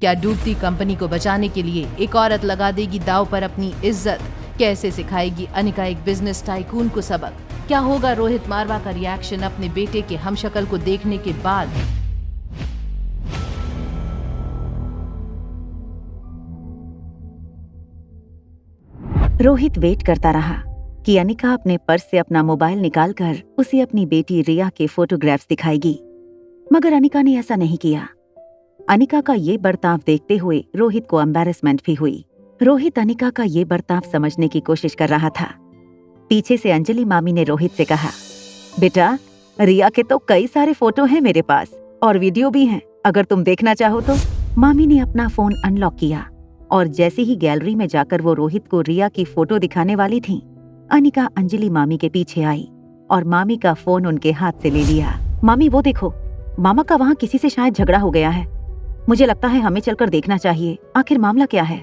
क्या डूबती कंपनी को बचाने के लिए एक औरत लगा देगी दांव पर अपनी इज्जत? कैसे सिखाएगी अनिका एक बिजनेस टाइकून को सबक? क्या होगा रोहित मारवा का रिएक्शन अपने बेटे के हमशक्ल को देखने के बाद? रोहित वेट करता रहा कि अनिका अपने पर्स से अपना मोबाइल निकालकर उसे अपनी बेटी रिया के फोटोग्राफ्स दिखाएगी, मगर अनिका ने ऐसा नहीं किया। अनिका का ये बर्ताव देखते हुए रोहित को एम्बैरेसमेंट भी हुई। रोहित अनिका का ये बर्ताव समझने की कोशिश कर रहा था। पीछे से अंजलि मामी ने रोहित से कहा, बेटा, रिया के तो कई सारे फोटो हैं मेरे पास और वीडियो भी हैं, अगर तुम देखना चाहो तो। मामी ने अपना फोन अनलॉक किया और जैसे ही गैलरी में जाकर वो रोहित को रिया की फोटो दिखाने वाली थी, अनिका अंजलि मामी के पीछे आई और मामी का फोन उनके हाथ से ले लिया। मामी, वो देखो, मामा का वहाँ किसी से शायद झगड़ा हो गया है। मुझे लगता है हमें चलकर देखना चाहिए, आखिर मामला क्या है।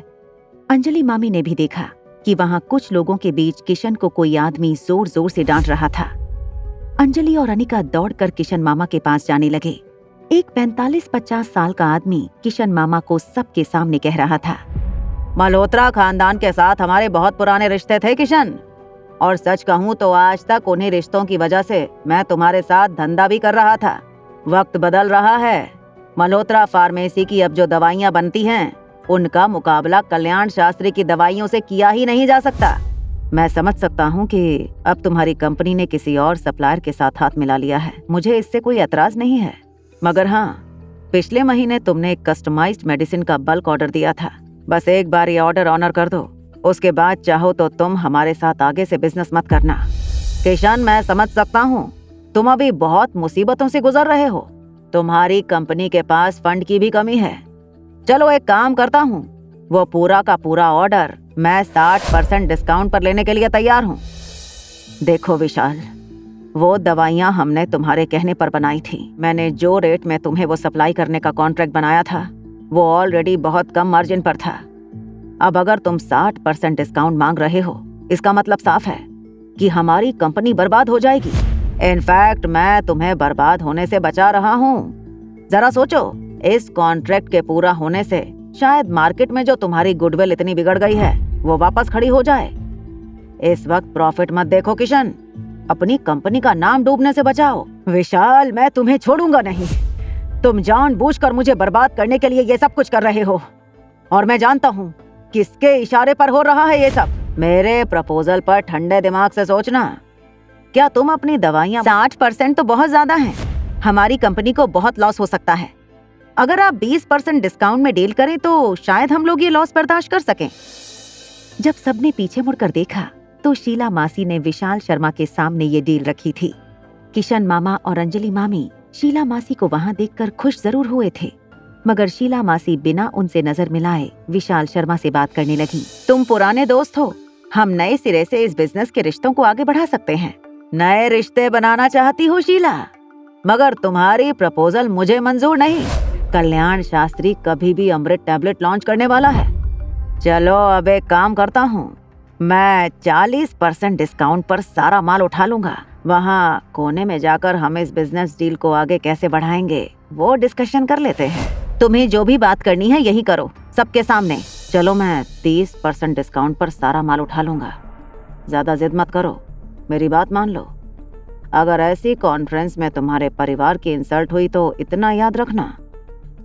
अंजलि मामी ने भी देखा कि वहाँ कुछ लोगों के बीच किशन को कोई आदमी जोर जोर से डांट रहा था। अंजलि और अनिका दौड़कर किशन मामा के पास जाने लगे। एक 45-50 साल का आदमी किशन मामा को सबके सामने कह रहा था, मल्होत्रा खानदान के साथ हमारे बहुत पुराने रिश्ते थे किशन, और सच कहूँ तो आज तक उन्हीं रिश्तों की वजह से मैं तुम्हारे साथ धंधा भी कर रहा था। वक्त बदल रहा है। मल्होत्रा फार्मेसी की अब जो दवाइयाँ बनती हैं, उनका मुकाबला कल्याण शास्त्री की दवाइयों से किया ही नहीं जा सकता। मैं समझ सकता हूँ कि अब तुम्हारी कंपनी ने किसी और सप्लायर के साथ हाथ मिला लिया है, मुझे इससे कोई एतराज नहीं है, मगर हाँ, पिछले महीने तुमने एक कस्टमाइज्ड मेडिसिन का बल्क ऑर्डर दिया था। बस एक बार ये ऑर्डर ऑनर कर दो, उसके बाद चाहो तो तुम हमारे साथ आगे से बिजनेस मत करना। किशन, मैं समझ सकता हूँ तुम अभी बहुत मुसीबतों से गुजर रहे हो, तुम्हारी कंपनी के पास फंड की भी कमी है। चलो एक काम करता हूँ, वो पूरा का पूरा ऑर्डर मैं 60% डिस्काउंट पर लेने के लिए तैयार हूँ। देखो विशाल, वो दवाइयाँ हमने तुम्हारे कहने पर बनाई थी। मैंने जो रेट में तुम्हें वो सप्लाई करने का कॉन्ट्रैक्ट बनाया था, वो ऑलरेडी बहुत कम मार्जिन पर था। अब अगर तुम 60% डिस्काउंट मांग रहे हो, इसका मतलब साफ है कि हमारी कंपनी बर्बाद हो जाएगी। इनफैक्ट मैं तुम्हें बर्बाद होने से बचा रहा हूँ। जरा सोचो, इस कॉन्ट्रैक्ट के पूरा होने से शायद मार्केट में जो तुम्हारी गुडविल इतनी बिगड़ गई है, वो वापस खड़ी हो जाए। इस वक्त प्रॉफिट मत देखो किशन, अपनी कंपनी का नाम डूबने से बचाओ। विशाल, मैं तुम्हें छोड़ूंगा नहीं। तुम जानबूझकर मुझे बर्बाद करने के लिए ये सब कुछ कर रहे हो, और मैं जानता हूँ किसके इशारे पर हो रहा है ये सब। मेरे प्रपोजल पर ठंडे दिमाग से सोचना। क्या तुम अपनी दवाइयाँ 60% तो बहुत ज्यादा है, हमारी कंपनी को बहुत लॉस हो सकता है। अगर आप 20% डिस्काउंट में डील करें तो शायद हम लोग ये लॉस बर्दाश्त कर सकें। जब सबने पीछे मुड़कर देखा तो शीला मासी ने विशाल शर्मा के सामने ये डील रखी थी। किशन मामा और अंजलि मामी शीला मासी को वहाँ देखकर खुश जरूर हुए थे, मगर शीला मासी बिना उनसे नजर मिलाए विशाल शर्मा से बात करने लगी। तुम पुराने दोस्त हो, हम नए सिरे से इस बिजनेस के रिश्तों को आगे बढ़ा सकते हैं। नए रिश्ते बनाना चाहती हो शीला, मगर तुम्हारी प्रपोजल मुझे मंजूर नहीं। कल्याण शास्त्री कभी भी अमृत टैबलेट लॉन्च करने वाला है। चलो अब एक काम करता हूँ, मैं 40% डिस्काउंट पर सारा माल उठा लूंगा। वहाँ कोने में जाकर हम इस बिजनेस डील को आगे कैसे बढ़ाएंगे वो डिस्कशन कर लेते हैं। तुम्हें जो भी बात करनी है यही करो, सबके सामने। चलो मैं 30% डिस्काउंट पर सारा माल उठा लूंगा। ज्यादा जिद मत करो, मेरी बात मान लो। अगर ऐसी कॉन्फ्रेंस में तुम्हारे परिवार की इंसल्ट हुई तो इतना याद रखना,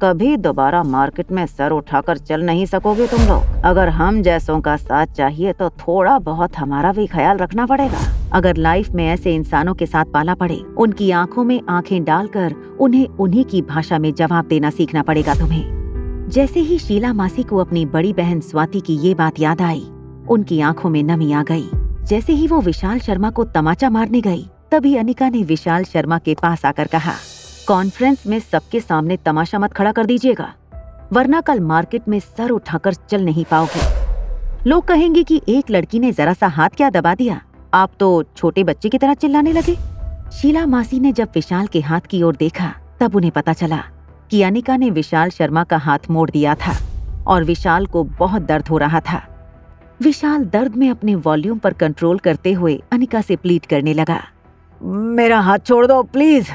कभी दोबारा मार्केट में सर उठाकर चल नहीं सकोगे तुम लोग। अगर हम जैसों का साथ चाहिए तो थोड़ा बहुत हमारा भी ख्याल रखना पड़ेगा। अगर लाइफ में ऐसे इंसानों के साथ पाला पड़े, उनकी आंखों में आंखें डालकर उन्हें उन्हीं की भाषा में जवाब देना सीखना पड़ेगा तुम्हें। जैसे ही शीला मासी को अपनी बड़ी बहन स्वाति की ये बात याद आई, उनकी आंखों में नमी आ गई। जैसे ही वो विशाल शर्मा को तमाचा मारने गई, तभी अनिका ने विशाल शर्मा के पास आकर कहा, कॉन्फ्रेंस में सबके सामने तमाशा मत खड़ा कर दीजिएगा, वरना कल मार्केट में सर उठाकर चल नहीं पाओगे। लोग कहेंगे कि एक लड़की ने जरा सा हाथ क्या दबा दिया, आप तो छोटे बच्चे की तरह चिल्लाने लगे। शीला मासी ने जब विशाल के हाथ की ओर देखा, तब उन्हें पता चला कि अनिका ने विशाल शर्मा का हाथ मोड़ दिया था और विशाल को बहुत दर्द हो रहा था। विशाल दर्द में अपने वॉल्यूम पर कंट्रोल करते हुए अनिका से प्लीड करने लगा, मेरा हाथ छोड़ दो प्लीज,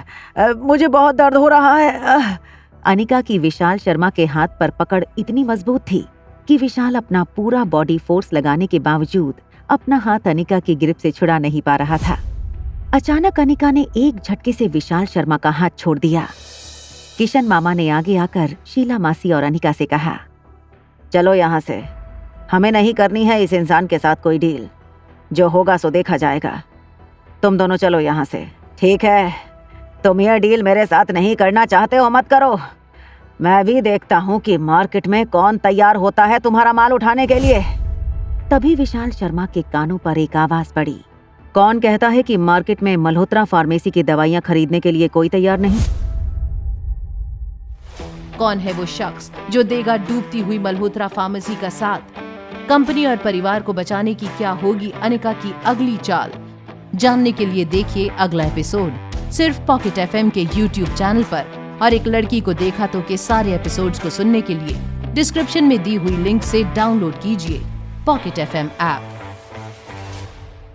मुझे बहुत दर्द हो रहा है। अनिका की विशाल शर्मा के हाथ पर पकड़ इतनी मजबूत थी कि विशाल अपना पूरा बॉडी फोर्स लगाने के बावजूद अपना हाथ अनिका की ग्रिप से छुड़ा नहीं पा रहा था। अचानक अनिका ने एक झटके से विशाल शर्मा का हाथ छोड़ दिया। किशन मामा ने आगे आकर शीला मासी और अनिका से कहा, चलो यहाँ से, हमें नहीं करनी है इस इंसान के साथ कोई डील, जो होगा सो देखा जाएगा। तुम दोनों चलो यहाँ से। ठीक है, तुम यह डील मेरे साथ नहीं करना चाहते हो मत करो, मैं भी देखता हूँ कि मार्केट में कौन तैयार होता है तुम्हारा माल उठाने के लिए। तभी विशाल शर्मा के कानों पर एक आवाज पड़ी, कौन कहता है कि मार्केट में मल्होत्रा फार्मेसी की दवाइयां खरीदने के लिए कोई तैयार नहीं? कौन है वो शख्स जो देगा डूबती हुई मल्होत्रा फार्मेसी का साथ? कंपनी और परिवार को बचाने की क्या होगी अनिका की अगली चाल? जानने के लिए देखिए अगला एपिसोड सिर्फ पॉकेट एफएम के YouTube चैनल पर। और एक लड़की को देखा तो के सारे एपिसोड्स को सुनने के लिए डिस्क्रिप्शन में दी हुई लिंक से डाउनलोड कीजिए पॉकेट एफएम ऐप।